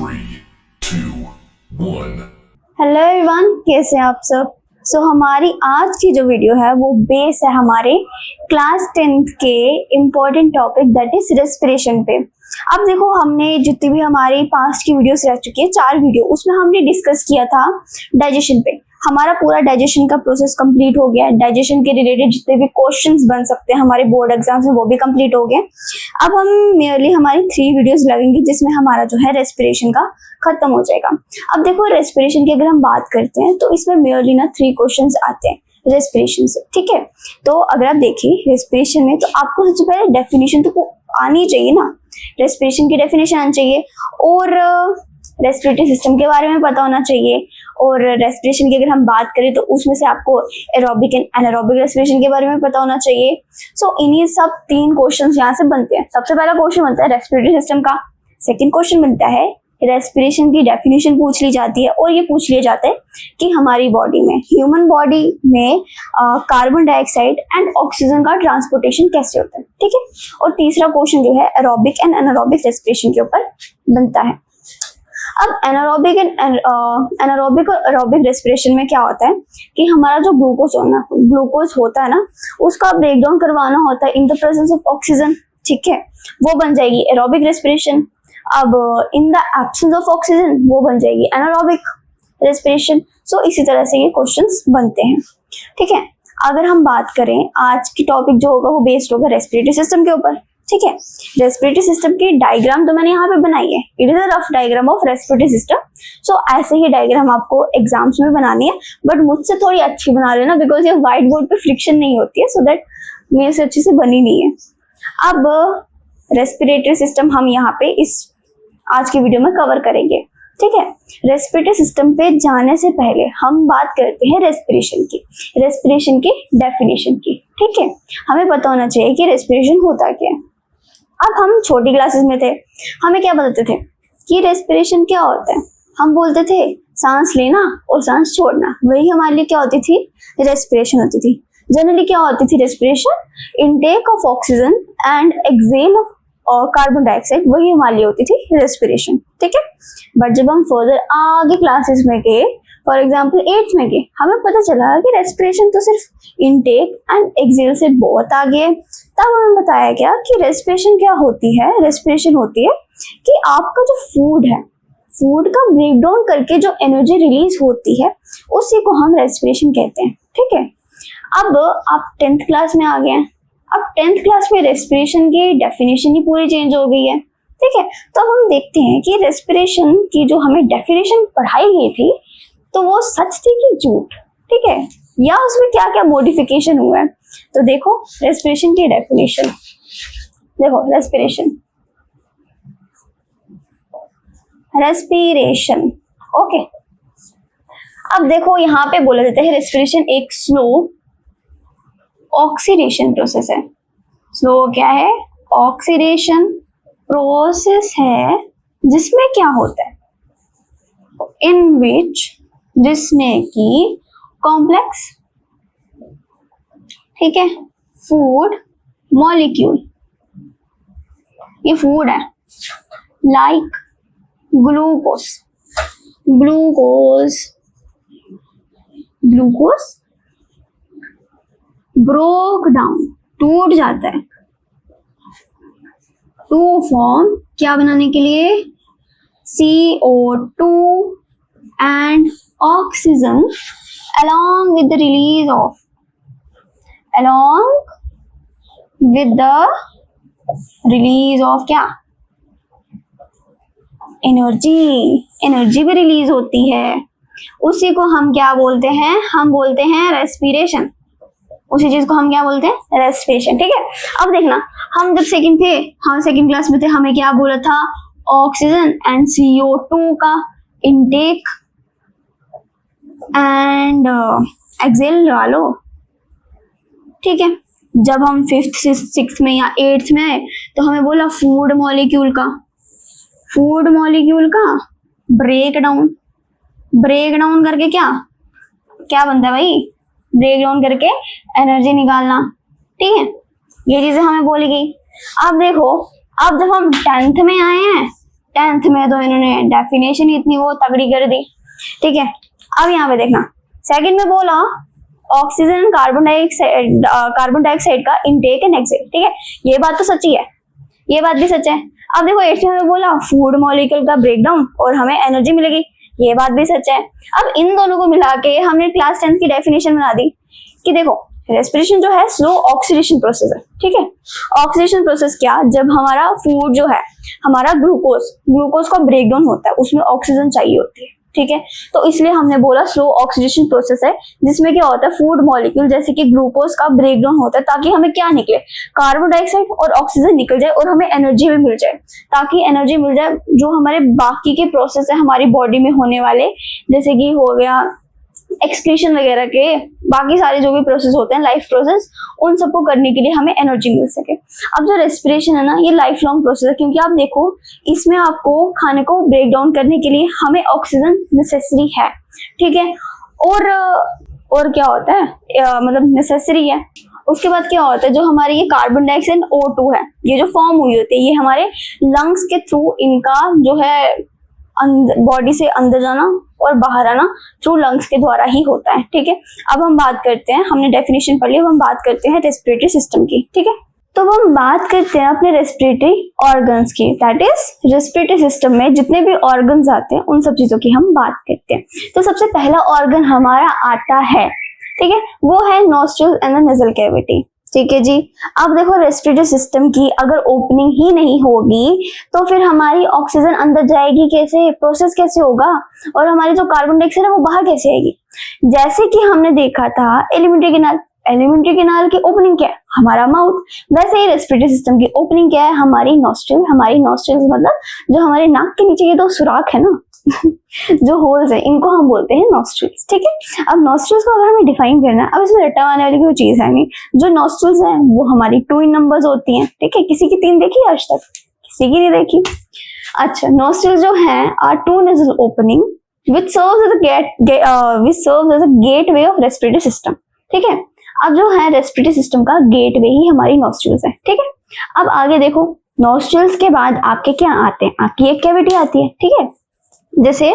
3, 2, 1. Hello everyone, कैसे हैं आप सब। हमारी आज की जो वीडियो है वो बेस है हमारे क्लास 10th के important topic that is respiration पे। अब देखो, हमने जितनी भी हमारी पास्ट की वीडियोस रह चुकी है 4 वीडियो, उसमें हमने डिस्कस किया था डाइजेशन पे। हमारा पूरा डाइजेशन का प्रोसेस कंप्लीट हो गया है। डाइजेशन के रिलेटेड जितने भी क्वेश्चंस बन सकते हैं हमारे बोर्ड एग्जाम्स में वो भी कंप्लीट हो गए। अब हम मेयरली हमारी 3 वीडियोस लगेंगी जिसमें हमारा जो है रेस्पिरेशन का खत्म हो जाएगा। अब देखो, रेस्पिरेशन की अगर हम बात करते हैं तो इसमें मेयरली ना 3 क्वेश्चंस आते हैं रेस्पिरेशन से, ठीक है। तो अगर आप देखिए रेस्पिरेशन में, तो आपको सबसे पहले डेफिनेशन तो आनी चाहिए ना, रेस्पिरेशन की डेफिनेशन आनी चाहिए और रेस्पिरेटरी सिस्टम के बारे में पता होना चाहिए। और रेस्पिरेशन की अगर हम बात करें तो उसमें से आपको एरोबिक एंड एनारोबिक रेस्पिरेशन के बारे में पता होना चाहिए। इन्हीं सब 3 क्वेश्चंस यहाँ से बनते हैं। सबसे पहला क्वेश्चन बनता है रेस्पिरेटरी सिस्टम का, सेकंड क्वेश्चन बनता है रेस्पिरेशन की डेफिनेशन पूछ ली जाती है, और ये पूछ लिया जाता है कि हमारी बॉडी में, ह्यूमन बॉडी में कार्बन डाइऑक्साइड एंड ऑक्सीजन का ट्रांसपोर्टेशन कैसे होता है, ठीक है। और तीसरा क्वेश्चन जो है एरोबिक एंड एनारोबिक रेस्पिरेशन के ऊपर बनता है। अब एनारोबिक और एरोबिक रेस्पिरेशन में क्या होता है कि हमारा जो ग्लूकोज होता है ना, उसका ब्रेकडाउन करवाना होता है in the presence of oxygen, ठीक है, वो बन जाएगी एरोबिक रेस्पिरेशन। अब in the absence of oxygen वो बन जाएगी एनारोबिक रेस्पिरेशन। इसी तरह से ये क्वेश्चंस बनते हैं, ठीक है। अगर हम बात करें, आज की टॉपिक जो होगा वो बेस्ड होगा रेस्पिरेटरी सिस्टम के ऊपर, ठीक है। रेस्पिरेटरी सिस्टम की डायग्राम तो मैंने यहाँ पे बनाई है, it is a rough diagram of respiratory system. ऐसे ही डायग्राम आपको एग्जाम्स में बनानी है, बट मुझसे थोड़ी अच्छी बना लेना, बिकॉज ये व्हाइट बोर्ड पे फ्रिक्शन नहीं होती है, सो दैट मेरे से अच्छी से बनी नहीं है। अब रेस्पिरेटरी सिस्टम हम यहाँ पे इस आज की वीडियो में कवर करेंगे, ठीक है। रेस्पिरेटरी सिस्टम पे जाने से पहले हम बात करते हैं रेस्पिरेशन की डेफिनेशन की, ठीक है। हमें पता होना चाहिए कि रेस्पिरेशन होता क्या है। अब हम छोटी क्लासेस में थे, हमें क्या बताते थे कि रेस्पिरेशन क्या होता है। हम बोलते थे सांस लेना और सांस छोड़ना, वही हमारे लिए क्या होती थी, रेस्पिरेशन होती थी। जनरली क्या होती थी respiration, intake of oxygen and exhale of carbon dioxide, वही हमारे लिए होती थी रेस्पिरेशन, ठीक है। बट जब हम फर्दर आगे क्लासेस में गए, फॉर एग्जाम्पल 8th में गए, हमें पता चला कि रेस्पिरेशन तो सिर्फ इनटेक एंड एक्सहेल से बहुत आगे है। तब हमें बताया गया कि रेस्पिरेशन क्या होती है। रेस्पिरेशन होती है कि आपका जो फूड है, फूड का ब्रेकडाउन करके जो एनर्जी रिलीज होती है, उसी को हम रेस्पिरेशन कहते हैं, ठीक है। अब आप 10th क्लास में आ गए हैं। अब 10th क्लास में रेस्पिरेशन की डेफिनेशन ही पूरी चेंज हो गई है, ठीक है। तो अब हम देखते हैं कि रेस्पिरेशन की जो हमें डेफिनेशन पढ़ाई गई थी, तो वो सच थी कि झूठ, ठीक है, या उसमें क्या क्या मॉडिफिकेशन हुआ है। तो देखो रेस्पिरेशन की डेफिनेशन, देखो रेस्पिरेशन, ओके। अब देखो यहाँ पे बोला जाता है रेस्पिरेशन एक स्लो ऑक्सीडेशन प्रोसेस है। स्लो क्या है, ऑक्सीडेशन प्रोसेस है, जिसमें क्या होता है, इन विच, जिसमें कि कॉम्प्लेक्स, ठीक है, फूड मॉलिक्यूल, ये फूड है, लाइक ग्लूकोज ब्रोक डाउन, टूट जाता है, टू फॉर्म क्या बनाने के लिए, CO2 and oxygen along with the release of क्या, एनर्जी भी रिलीज होती है। उसी को हम क्या बोलते हैं, हम बोलते हैं रेस्पिरेशन। उसी चीज को हम क्या बोलते हैं, रेस्पिरेशन, ठीक है। अब देखना, हम जब सेकंड क्लास में थे, हमें क्या बोला था, ऑक्सीजन एंड CO2 का इनटेक एंड एक्सहेल लो, ठीक है। जब हम 5th 6th में या 8th में आए, तो हमें बोला फूड मॉलिक्यूल का ब्रेकडाउन करके क्या बनता है भाई, ब्रेक डाउन करके एनर्जी निकालना, ठीक है। ये चीजें हमें बोली गई। अब देखो, अब जब हम 10th में आए हैं, 10th में तो इन्होंने डेफिनेशन इतनी वो तगड़ी कर दी, ठीक है। अब यहाँ पे देखना, सेकंड में बोला ऑक्सीजन एंड कार्बन डाइऑक्साइड का इनटेक एंड एक्सिट, ठीक है, ये बात तो सच्ची है, ये बात भी सच है। अब देखो 8th में बोला फूड मॉलिक्यूल का ब्रेकडाउन और हमें एनर्जी मिलेगी, ये बात भी सच है। अब इन दोनों को मिला के हमने क्लास 10th की डेफिनेशन बना दी कि देखो रेस्पिरेशन जो है स्लो ऑक्सीडेशन प्रोसेस है, ठीक है। ऑक्सीडेशन प्रोसेस क्या, जब हमारा फूड जो है, हमारा ग्लूकोज का ब्रेकडाउन होता है, उसमें ऑक्सीजन चाहिए होती है, ठीक है। तो इसलिए हमने बोला स्लो ऑक्सीडेशन प्रोसेस है, जिसमें क्या होता है फूड मॉलिक्यूल जैसे कि ग्लूकोज का ब्रेकडाउन होता है ताकि हमें क्या निकले, कार्बन डाइऑक्साइड और ऑक्सीजन निकल जाए और हमें एनर्जी भी मिल जाए, ताकि एनर्जी मिल जाए जो हमारे बाकी के प्रोसेस है हमारी बॉडी में होने वाले, जैसे कि हो गया एक्सक्रीशन वगैरह के बाकी सारे जो भी प्रोसेस होते हैं लाइफ प्रोसेस, उन सबको करने के लिए हमें एनर्जी मिल सके। अब जो रेस्पिरेशन है ना, ये लाइफ लॉन्ग प्रोसेस है, क्योंकि आप देखो इसमें आपको खाने को ब्रेक डाउन करने के लिए हमें ऑक्सीजन नेसेसरी है, ठीक है। और क्या होता है मतलब नेसेसरी है। उसके बाद क्या होता है, जो हमारी ये कार्बन डाइऑक्साइड O2 है, ये जो फॉर्म हुई होती है, ये हमारे लंग्स के थ्रू इनका जो है बॉडी से अंदर जाना और बाहर आना थ्रू लंग्स के द्वारा ही होता है, ठीक है। अब हम बात करते हैं, हमने डेफिनेशन पढ़ ली, अब हम बात करते हैं रेस्पिरेटरी सिस्टम की, ठीक है। तो हम बात करते हैं अपने रेस्पिरेटरी ऑर्गन्स की, दैट इज रेस्पिरेटरी सिस्टम में जितने भी ऑर्गन्स आते हैं उन सब चीजों की हम बात करते हैं। तो सबसे पहला ऑर्गन हमारा आता है, ठीक है, वो है nostril and the nasal cavity, ठीक है जी। अब देखो रेस्पिरेटरी सिस्टम की अगर ओपनिंग ही नहीं होगी तो फिर हमारी ऑक्सीजन अंदर जाएगी कैसे, प्रोसेस कैसे होगा, और हमारी जो कार्बन डाइऑक्साइड है वो बाहर कैसे आएगी। जैसे कि हमने देखा था एलिमेंट्री कैनाल की ओपनिंग क्या है, हमारा माउथ, वैसे ही रेस्पिरेटरी सिस्टम की ओपनिंग क्या है, हमारी नॉस्ट्रिल मतलब जो हमारे नाक के नीचे ये दो सुराख है ना जो होल्स है, इनको हम बोलते हैं नॉस्ट्रिल्स, ठीक है। अब नॉस्ट्रिल्स को अगर हमें डिफाइन करना है, अब इसमें रट्टा मारने वाली कोई चीज है नहीं, जो नॉस्ट्रिल्स हैं वो हमारी 2 इन नंबर्स होती हैं, ठीक है। किसी की 3 देखी आज तक, किसी की नहीं देखी। अच्छा, नॉस्ट्रिल्स जो हैं are 2 nasal opening which serves as a gateway of respiratory system, ठीक है। अब जो है रेस्पिरेटरी सिस्टम का गेटवे ही हमारी नॉस्ट्रिल्स है, ठीक है। अब आगे देखो, नॉस्ट्रिल्स के बाद आपके क्या आते हैं, आपकी एक कैविटी आती है, ठीक है। जैसे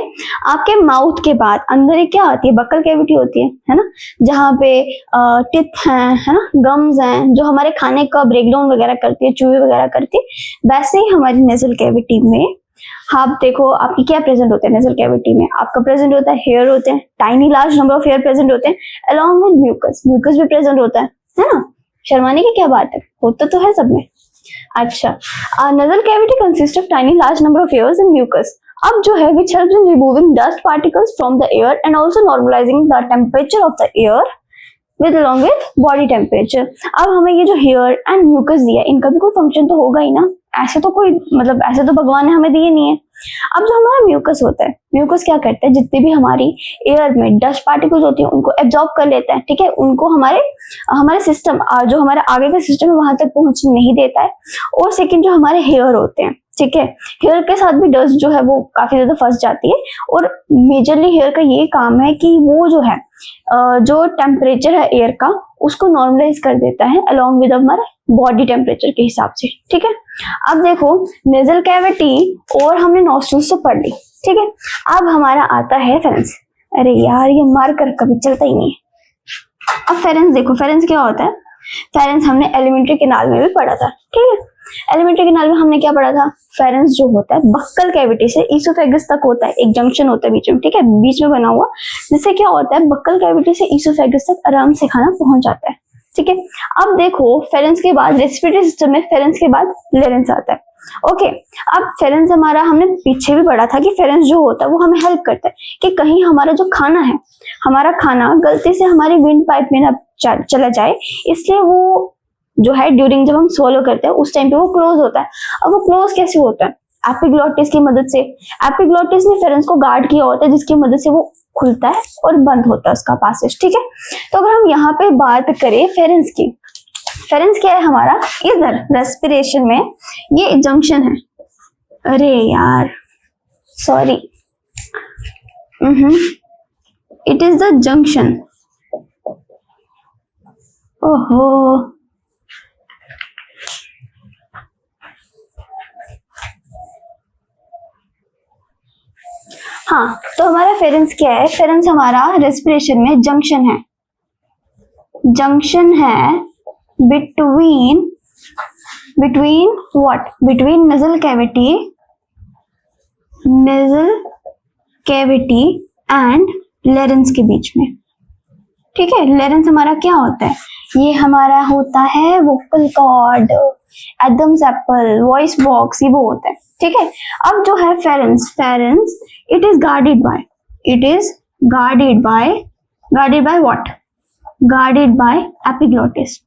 आपके माउथ के बाद अंदर एक क्या आती है, बक्कल कैविटी होती है ना, जहाँ पे टिथ है ना, गम्स हैं जो हमारे खाने का ब्रेकडाउन वगैरह करती है, चूहे वगैरह करती है। वैसे ही हमारी नेजल कैविटी में आप देखो आपकी क्या प्रेजेंट होता है, नेजल कैविटी में आपका प्रेजेंट होता है हेयर होते हैं, tiny large number of hair present होते हैं, अलॉन्ग विद म्यूकस भी प्रेजेंट होता है ना। शर्माने की क्या बात है, होता तो है सब में। अच्छा, nasal cavity consist of tiny large number of hairs and mucus. अब जो है which helps in removing dust particles from the air and also normalizing the temperature of the air with along with body temperature। अब हमें ये जो hair and mucus दिया, इनका भी कोई फंक्शन तो होगा ही ना, ऐसे तो कोई मतलब ऐसे तो भगवान ने हमें दिए नहीं है। अब जो हमारा म्यूकस होता है, म्यूकस क्या करता है, जितने भी हमारी एयर में डस्ट पार्टिकल्स होती है उनको एब्जॉर्ब कर लेता है, ठीक है। उनको हमारे सिस्टम जो हमारे आगे का सिस्टम है वहां तक पहुंचने नहीं देता है। और सेकंड जो हमारे हेयर होते हैं, ठीक है, हेयर के साथ भी डस्ट जो है वो काफी ज्यादा फंस जाती है। और मेजरली हेयर का ये काम है कि वो जो है जो टेम्परेचर है एयर का उसको नॉर्मलाइज कर देता है अलॉन्ग विद हमारा बॉडी टेम्परेचर के हिसाब से, ठीक है। अब देखो नेजल कैविटी और हमने नॉस्ट्रिल्स तो पढ़ ली, ठीक है। अब हमारा आता है फेरेंस। अरे यार ये मार कर कभी चलता ही नहीं है। अब फेरेंस देखो, फेरेंस क्या होता है, फेरेंस हमने एलिमेंट्री कैनाल में भी पढ़ा था, ठीक है। एलिमेंट्री कैनाल में हमने क्या पढ़ा था, फेरेंस जो होता है बक्कल कैविटी से ईसोफेगस तक होता है, एक जंक्शन होता है बीच में, ठीक है, बीच में बना हुआ, जिससे क्या होता है बक्कल कैविटी से ईसोफेगस तक आराम से खाना पहुंच जाता है, ठीक है। अब देखो फेरेंस के बाद रेस्पिरेटरी सिस्टम में फेरेंस के बाद लेरेंस आता है, ओके। अब फेरेंस हमारा हमने पीछे भी पढ़ा था कि फेरेंस जो होता है वो हमें हेल्प करता है कि कहीं हमारा जो खाना है, हमारा खाना गलती से हमारी विंड पाइप में ना चला जाए, इसलिए वो जो है ड्यूरिंग जब हम swallow करते हैं उस टाइम पे वो क्लोज होता है। अब वो क्लोज कैसे होता है, एपिग्लॉटिस की मदद से। एपिग्लॉटिस ने फेरेंस को गार्ड किया होता है जिसकी मदद से वो खुलता है और बंद होता है उसका पासेज, ठीक है। तो अगर हम यहाँ पे बात करें फेरेंस की, फेरेंस क्या है हमारा, इधर रेस्पिरेशन में ये जंक्शन है, अरे यार sorry, it is the junction, ओहो हाँ, तो हमारा फेरेंस क्या है? फेरेंस हमारा रेस्पिरेशन में जंक्शन है, जंक्शन है between what? Between nasal cavity and larynx के बीच में। ठीक है, लेरेंस हमारा क्या होता है? ये हमारा होता है vocal cord, Adam's apple, voice box, ये वो होता है। ठीक है, अब जो है pharynx it is guarded by what? Guarded by epiglottis.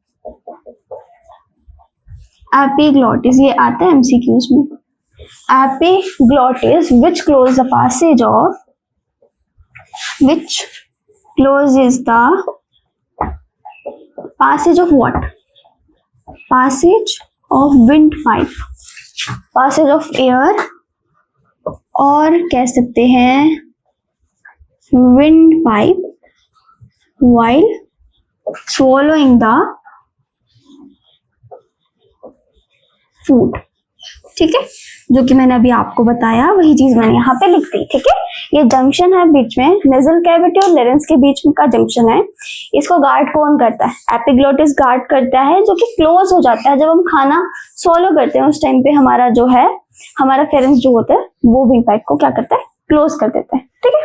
Epiglottis ये आता है एमसीक्यूज में। Epiglottis which closes the passage of what? Passage of windpipe, passage of air, और कह सकते हैं windpipe while swallowing the food। ठीक है, जो कि मैंने अभी आपको बताया वही चीज मैंने यहाँ पे लिख दी। ठीक है, ये जंक्शन है बीच में, नेजल कैविटी और लेरेंस के बीच में का जंक्शन है। इसको गार्ड कौन करता है? एपिग्लॉटिस गार्ड करता है, जो कि क्लोज हो जाता है जब हम खाना swallow करते हैं। उस टाइम पे हमारा जो है, हमारा फेरेंस जो होता है वो विंडपाइप को क्या करता है? क्लोज कर देता है। ठीक है,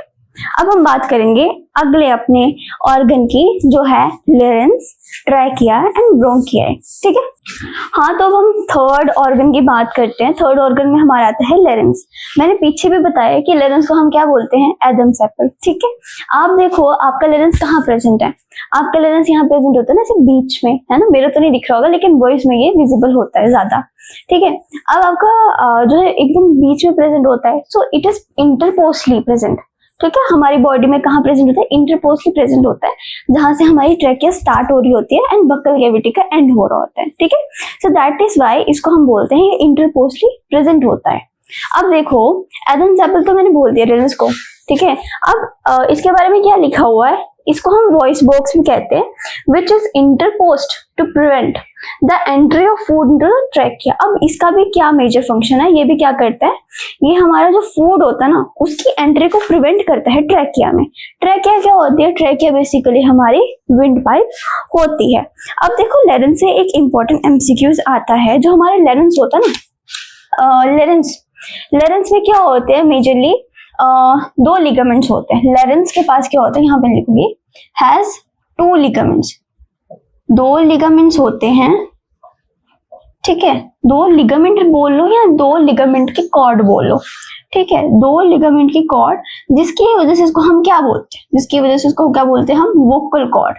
अब हम बात करेंगे अगले अपने ऑर्गन की, जो है लेरेंस, ट्रैकिया एंड ब्रोंकिया। ठीक है, हाँ, तो अब हम थर्ड ऑर्गन की बात करते हैं। थर्ड ऑर्गन में हमारा आता है लेरेंस। मैंने पीछे भी बताया कि लेरेंस को हम क्या बोलते हैं? Adam's apple. ठीक है, आप देखो आपका लेरेंस कहाँ प्रेजेंट है? आपका लेरेंस यहाँ प्रेजेंट होता है ना, सिर्फ बीच में, है ना। मेरे तो नहीं दिख रहा होगा, लेकिन वॉइस में ये विजिबल होता है ज्यादा। ठीक है, अब आपका जो है एकदम बीच में प्रेजेंट होता है, सो इट इज इंटरपोस्टली प्रेजेंट। ठीक है, हमारी बॉडी में कहाँ प्रेजेंट होता है? इंटरपोस्टली प्रेजेंट होता है, जहां से हमारी ट्रैकिया स्टार्ट हो रही होती है एंड बक्कल कैविटी का एंड हो रहा होता है। ठीक है, सो दैट इज व्हाई इसको हम बोलते हैं इंटरपोस्टली प्रेजेंट होता है। अब देखो एडम्स एप्पल तो मैंने बोल दिया लेरेंस को। ठीक है, अब इसके बारे में क्या लिखा हुआ है? इसको हम वॉइस बॉक्स भी कहते हैं, which is interposed to prevent the entry of food into the trachea. अब इसका भी क्या मेजर फंक्शन है? ये भी क्या करता है? ये हमारा जो फूड होता है ना, उसकी एंट्री को प्रिवेंट करता है ट्रैकिया में। ट्रैकिया क्या होती है? ट्रैकिया बेसिकली हमारी विंड पाइप होती है। अब देखो लेरेंस से एक इंपॉर्टेंट एमसीक्यूज आता है। जो हमारे लेरेंस होता है ना, लेरेंस में क्या होते हैं? मेजरली दो लिगामेंट्स होते हैं। लेरेंस के पास क्या होता है? यहाँ पे लिखूंगी, हैज टू लिगामेंट्स, दो लिगामेंट्स होते हैं। ठीक है, दो लिगामेंट बोल लो या दो लिगामेंट की कॉर्ड बोलो। ठीक है, दो लिगामेंट की कॉर्ड, जिसकी वजह से इसको हम क्या बोलते हैं? जिसकी वजह से इसको क्या बोलते हैं हम? Vocal cord.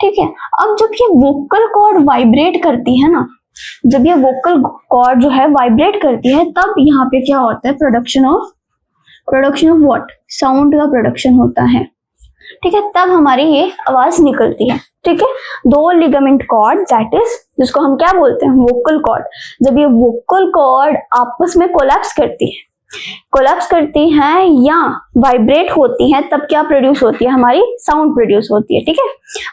ठीक है, अब जब ये वोकल कॉर्ड वाइब्रेट करती है ना, जब ये वोकल कॉर्ड जो है वाइब्रेट करती है, तब यहाँ पे क्या होता है? Production of what? साउंड का प्रोडक्शन होता है। ठीक है, तब हमारी ये आवाज निकलती है। ठीक है, दो लिगामेंट कॉर्ड, दैट इज, जिसको हम क्या बोलते हैं? Vocal cord. जब ये वोकल कॉर्ड आपस में कोलैप्स करती हैं या वाइब्रेट होती हैं, तब क्या प्रोड्यूस होती है? हमारी साउंड प्रोड्यूस होती है। ठीक है,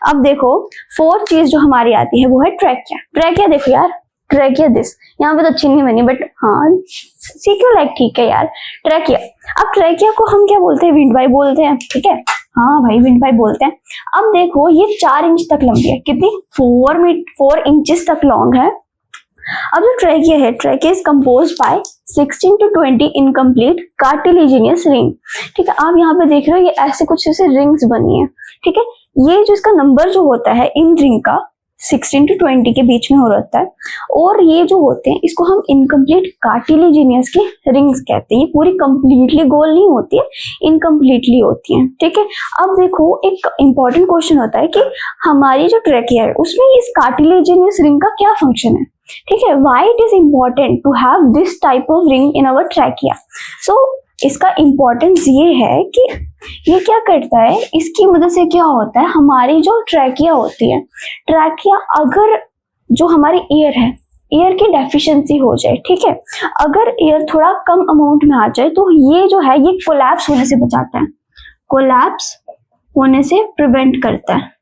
अब देखो फोर्थ चीज जो हमारी आती है वो है ट्रैकिया। ट्रैकिया देखो यार, ट्रैकिया दिस, यहाँ पे तो अच्छी नहीं बनी, बट हाँ सीखो, लाइक ठीक है यार। ट्रैकिया, अब ट्रैकिया को हम क्या बोलते हैं? विंडपाइप बोलते हैं। ठीक है, हाँ भाई विंडपाइप बोलते हैं। अब देखो ये 4 इंच तक लंबी है। कितनी? 4 इंचेस तक लॉन्ग है। अब जो ट्रैकिया है, trachea is compose bye 16 to 20 incomplete cartilaginous ring. ठीक है, आप यहाँ पे देख रहे हो ये ऐसे कुछ ऐसे रिंग्स बनी है। ठीक है, ये जो इसका नंबर जो होता है इन रिंग का 16 to 20 के बीच में हो रहता है, और ये जो होते हैं इसको हम इनकम्प्लीट कार्टिलेजिनियस की रिंग्स कहते हैं। ये पूरी कंप्लीटली गोल नहीं होती है, इनकम्प्लीटली होती है। ठीक है, अब देखो एक इंपॉर्टेंट क्वेश्चन होता है कि हमारी जो ट्रैकिया है उसमें इस कार्टिलेजिनियस रिंग का क्या फंक्शन है? ठीक है, why it is important to have this type of ring in our trachea? So इसका इम्पोर्टेंस ये है कि ये क्या करता है, इसकी मदद से क्या होता है? हमारी जो ट्रैकिया होती है, ट्रैकिया अगर जो हमारी एयर है, एयर की डेफिशिएंसी हो जाए, ठीक है, अगर एयर थोड़ा कम अमाउंट में आ जाए, तो ये जो है ये कोलैप्स होने से बचाता है, कोलैप्स होने से प्रिवेंट करता है।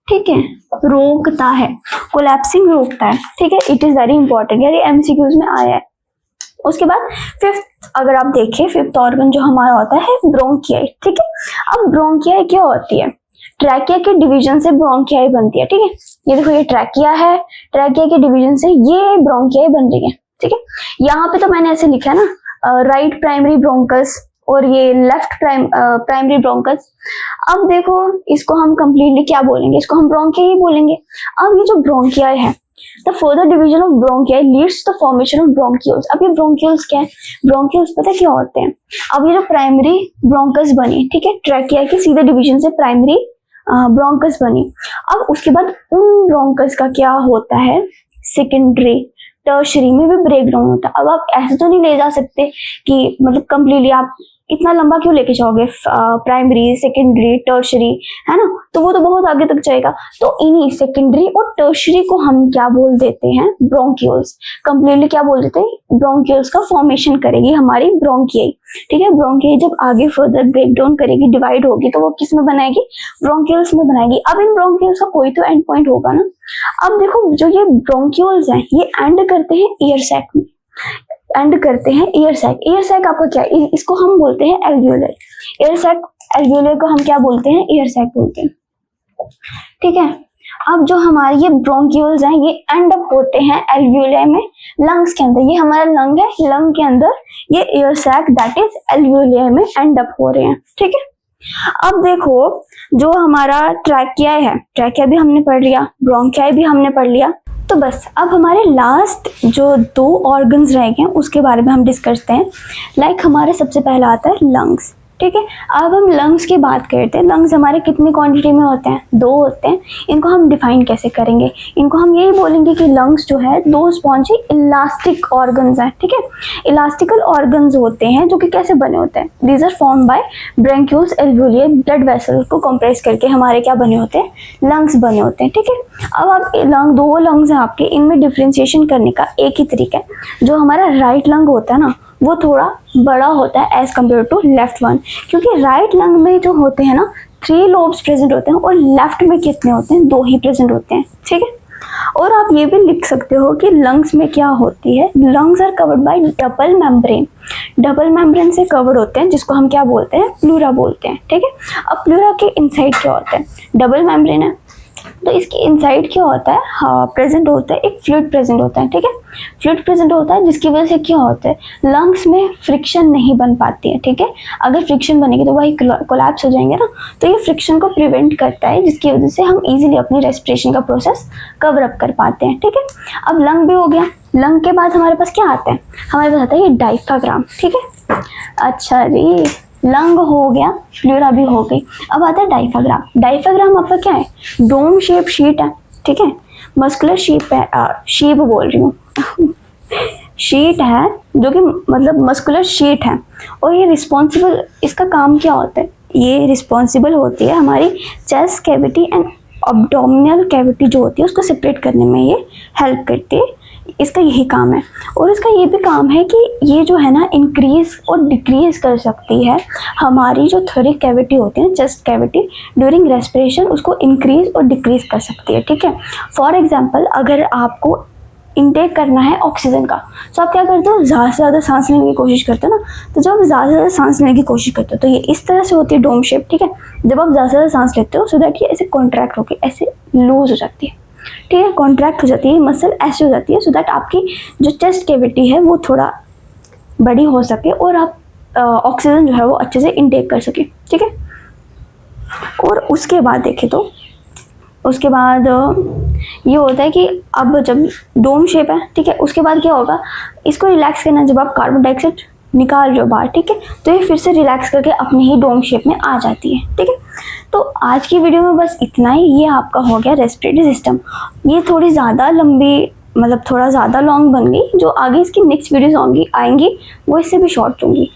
ठीक है, रोकता है, कोलैप्सिंग रोकता है। ठीक है, इट इज वेरी इंपॉर्टेंट, यार ये एमसीक्यूज में आया है। उसके बाद फिफ्थ अगर आप देखें, फिफ्थ ऑर्गन जो हमारा होता है ब्रोंकियाई, ठीक है। अब ब्रोंकियाई क्या होती है, ट्रैकिया के डिवीजन से ब्रोंकियाई बनती है, ठीक है। ये देखो ये ट्रैकिया है, ट्रैकिया के डिवीजन से ये ब्रोंकियाई बन रही है, ठीक है। यहाँ पे तो मैंने ऐसे लिखा है ना, राइट प्राइमरी ब्रोंकस और ये लेफ्ट प्राइमरी ब्रोंकस। अब देखो इसको हम कंप्लीटली क्या बोलेंगे, इसको हम ब्रोंकिया ही बोलेंगे। अब ये जो ब्रोंकियाई है, the further division of bronchi leads to the formation of bronchioles. अब ये ब्रोंक्यूल्स क्या है, ब्रोंक्यूल्स पता है क्या होते हैं। अब ये जो प्राइमरी ब्रोंकस बनी, ठीक है, ट्रैकिया की सीधे डिवीजन से प्राइमरी ब्रोंकस बनी। अब उसके बाद उन ब्रोंकस का क्या होता है, सेकेंडरी टर्शरी में भी ब्रेक डाउन होता है। अब आप ऐसे तो नहीं ले जा सकते कि मतलब कंप्लीटली आप इतना लंबा क्यों लेके जाओगे, प्राइमरी सेकेंडरी टर्शरी, है ना, तो वो तो बहुत आगे तक जाएगा। तो इन्हीं सेकेंडरी और टर्शरी को हम क्या बोल देते हैं, ब्रोंक्यूल्स। कंप्लीटली क्या बोल देते हैं, ब्रोंक्यूल्स का फॉर्मेशन करेगी हमारी ब्रोंकियाई, ठीक है। ब्रोंकियाई जब आगे फर्दर ब्रेक डाउन करेगी, डिवाइड होगी, तो वो किस में बनाएगी, ब्रोंक्यूल्स में बनाएगी। अब इन ब्रोंक्यूल्स का कोई तो एंड पॉइंट होगा ना। अब देखो जो ये ब्रोंक्यूल्स हैं ये एंड करते हैं ईयर सैक में, एंड करते हैं ईयर सैक। ईयर सैक आपका क्या है, इसको हम बोलते हैं एल्वियोलर। ईयर सैक एल्वियोलर को हम क्या बोलते हैं, ईयर सैक बोलते हैं, ठीक है। अब जो हमारे ये ब्रोंक्यूल्स हैं ये एंड अप होते हैं एल्वियोलाई में, लंग्स के अंदर। ये हमारा लंग है, लंग के अंदर ये air sac that is alveoli में एंड अप हो रहे हैं, ठीक है। अब देखो जो हमारा ट्रैकिया है, ट्रैकिया भी हमने पढ़ लिया, ब्रोंकियाई भी हमने पढ़ लिया। तो बस अब हमारे लास्ट जो 2 ऑर्गन्स रह गए उसके बारे में हम डिस्कस करते हैं। लाइक हमारे सबसे पहला आता है लंग्स, ठीक है। अब हम लंग्स की बात करते हैं। लंग्स हमारे कितनी क्वांटिटी में होते हैं, 2 होते हैं। इनको हम डिफाइन कैसे करेंगे, इनको हम यही बोलेंगे कि लंग्स जो है 2 स्पॉन्जी इलास्टिक ऑर्गन्स हैं, ठीक है। इलास्टिकल ऑर्गन्स होते हैं जो कि कैसे बने होते हैं, these are form by bronchioles alveoli, blood vessel को कंप्रेस करके हमारे क्या बने होते हैं, लंग्स बने होते हैं, ठीक है। अब आप लंग 2 लंग्स हैं आपके, इनमें डिफ्रेंशिएशन करने का एक ही तरीका है। जो हमारा राइट लंग होता है ना वो थोड़ा बड़ा होता है as compare to left one, क्योंकि राइट लंग में जो होते हैं ना 3 लोब्स प्रेजेंट होते हैं और लेफ्ट में कितने होते हैं, 2 ही प्रेजेंट होते हैं, ठीक है। और आप ये भी लिख सकते हो कि लंग्स में क्या होती है, lungs are covered by double membrane. Double membrane से कवर्ड होते हैं जिसको हम क्या बोलते हैं, प्लूरा बोलते हैं, ठीक है। अब प्लूरा के इनसाइड क्या होता है, डबल मेम्ब्रेन है तो इसके इनसाइड क्या होता है, प्रेजेंट होता है एक फ्लूइड प्रेजेंट होता है, ठीक है। फ्लूइड प्रेजेंट होता है जिसकी वजह से क्या होता है, लंग्स में फ्रिक्शन नहीं बन पाती है, ठीक है। अगर फ्रिक्शन बनेगी तो वही कोलैप्स हो जाएंगे ना, तो ये फ्रिक्शन को प्रिवेंट करता है जिसकी वजह से हम इजीली अपनी रेस्पिरेशन का प्रोसेस कवर अप कर पाते हैं, ठीक है। अब लंग भी हो गया। लंग के बाद हमारे पास क्या आता है, हमारे पास आता है ये डायफ्राम, ठीक है। अच्छा जी, लंग हो गया, प्लूरा भी हो गई। अब आता है डायफ्राम। डायफ्राम आपका क्या है, डोम शेप शीट है, ठीक है। मस्कुलर शीप है, शीप बोल रही हूँ शीट है जो कि मतलब मस्कुलर शीट है। और ये रिस्पॉन्सिबल, इसका काम क्या होता है, ये रिस्पॉन्सिबल होती है हमारी chest cavity and abdominal cavity जो होती है उसको सेपरेट करने में ये हेल्प करती है, इसका यही काम है। और इसका ये भी काम है कि ये जो है ना इंक्रीज और डिक्रीज कर सकती है हमारी जो थोरिक कैविटी होती है, चेस्ट कैविटी, ड्यूरिंग रेस्पिरेशन उसको इंक्रीज और डिक्रीज कर सकती है, ठीक है। फॉर एग्जांपल अगर आपको इनटेक करना है ऑक्सीजन का, तो आप क्या करते हो, ज़्यादा से ज़्यादा सांस लेने की कोशिश करते हो ना। तो जब आप ज़्यादा से ज़्यादा सांस लेने की कोशिश करते हो तो ये इस तरह से होती है डोम शेप, ठीक है। जब आप ज़्यादा से ज़्यादा सांस लेते हो सो दैट ये ऐसे कॉन्ट्रैक्ट होकर ऐसे लूज हो जाती है, ठीक है, कॉन्ट्रैक्ट हो जाती है, मसल ऐसे हो जाती है सो दैट आपकी जो चेस्ट कैविटी है वो थोड़ा बड़ी हो सके और आप ऑक्सीजन जो है वो अच्छे से इनटेक कर सके, ठीक है। और उसके बाद देखें तो उसके बाद ये होता है कि अब जब डोम शेप है, ठीक है, उसके बाद क्या होगा, इसको रिलैक्स करना, जब आप कार्बन डाइऑक्साइड निकाल रहे हो बाहर, ठीक है, तो ये फिर से रिलैक्स करके अपने ही डोम शेप में आ जाती है, ठीक है। तो आज की वीडियो में बस इतना ही। ये आपका हो गया रेस्पिरेटरी सिस्टम। ये थोड़ी ज़्यादा लंबी, मतलब थोड़ा ज़्यादा लॉन्ग बन गई, जो आगे इसकी नेक्स्ट वीडियोस आएंगी वो इससे भी शॉर्ट होंगी।